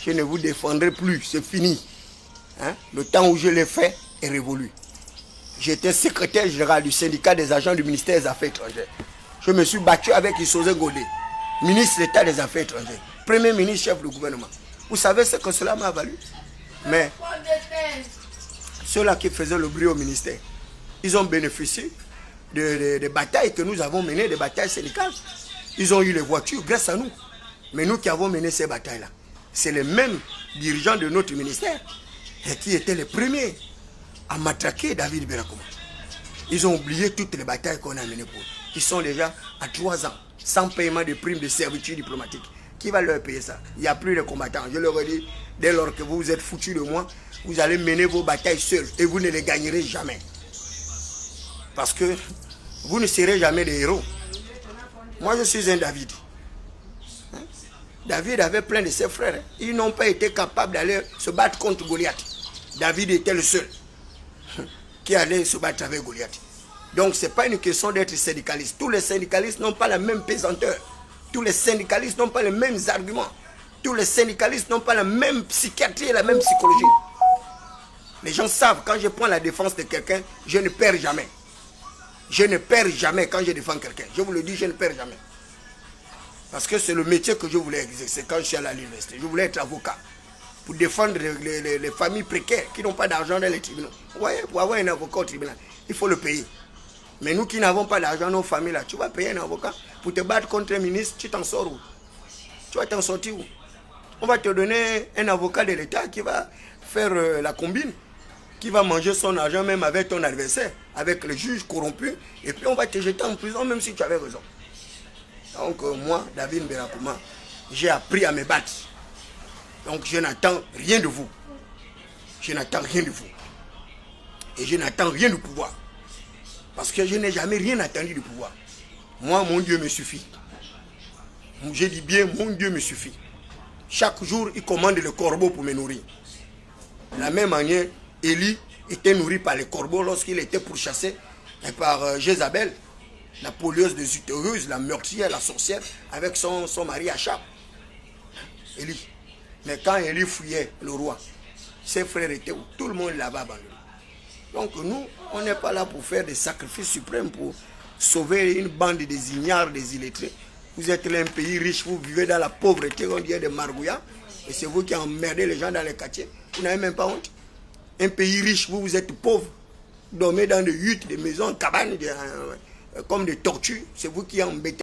Je ne vous défendrai plus, c'est fini. Hein? Le temps où je l'ai fait est révolu. J'étais secrétaire général du syndicat des agents du ministère des Affaires étrangères. Je me suis battu avec Isosé Godé, ministre d'État des Affaires étrangères, premier ministre, chef du gouvernement. Vous savez ce que cela m'a valu? Mais ceux-là qui faisaient le bruit au ministère, ils ont bénéficié des batailles que nous avons menées, des batailles syndicales. Ils ont eu les voitures grâce à nous. Mais nous qui avons mené ces batailles-là, c'est les mêmes dirigeants de notre ministère qui étaient les premiers à matraquer David Berakouma. Ils ont oublié toutes les batailles qu'on a menées pour eux. Ils sont déjà à 3 ans, sans paiement de primes de servitude diplomatique. Qui va leur payer ça? Il n'y a plus de combattants. Je leur ai dit, dès lors que vous êtes foutus de moi, vous allez mener vos batailles seuls et vous ne les gagnerez jamais. Parce que vous ne serez jamais des héros. Moi, je suis un David. Hein? David avait plein de ses frères. Hein? Ils n'ont pas été capables d'aller se battre contre Goliath. David était le seul qui allait se battre avec Goliath. Donc, ce n'est pas une question d'être syndicaliste. Tous les syndicalistes n'ont pas la même pesanteur. Tous les syndicalistes n'ont pas les mêmes arguments. Tous les syndicalistes n'ont pas la même psychiatrie et la même psychologie. Les gens savent, quand je prends la défense de quelqu'un, je ne perds jamais. Je ne perds jamais quand je défends quelqu'un. Je vous le dis, je ne perds jamais. Parce que c'est le métier que je voulais exercer quand je suis allé à l'université. Je voulais être avocat. Pour défendre les familles précaires qui n'ont pas d'argent dans les tribunaux. Vous voyez, pour avoir un avocat au tribunal, il faut le payer. Mais nous qui n'avons pas d'argent, nos familles là, tu vas payer un avocat pour te battre contre un ministre, tu t'en sors où? Tu vas t'en sortir où? On va te donner un avocat de l'État qui va faire la combine, qui va manger son argent même avec ton adversaire, avec le juge corrompu, et puis on va te jeter en prison même si tu avais raison. Donc moi, David Berakouma, j'ai appris à me battre. Donc je n'attends rien de vous. Je n'attends rien de vous. Et je n'attends rien du pouvoir. Parce que je n'ai jamais rien attendu du pouvoir. Moi, mon Dieu me suffit. Je dis bien, mon Dieu me suffit. Chaque jour, il commande le corbeau pour me nourrir. De la même manière, Élie était nourri par les corbeaux lorsqu'il était pourchassé par Jézabel, la polieuse des utéreuses, la meurtrière, la sorcière, avec son mari Achab. Élie. Mais quand Élie fouillait le roi, ses frères étaient où? Tout le monde l'avait abandonné. Donc nous, on n'est pas là pour faire des sacrifices suprêmes, pour sauver une bande des ignares, des illettrés. Vous êtes là un pays riche, vous vivez dans la pauvreté, on dirait des margouillas, et c'est vous qui emmerdez les gens dans les quartiers. Vous n'avez même pas honte. Un pays riche, vous êtes pauvre, vous dormez dans des huttes, des maisons, cabanes, comme des tortues, c'est vous qui embêtez.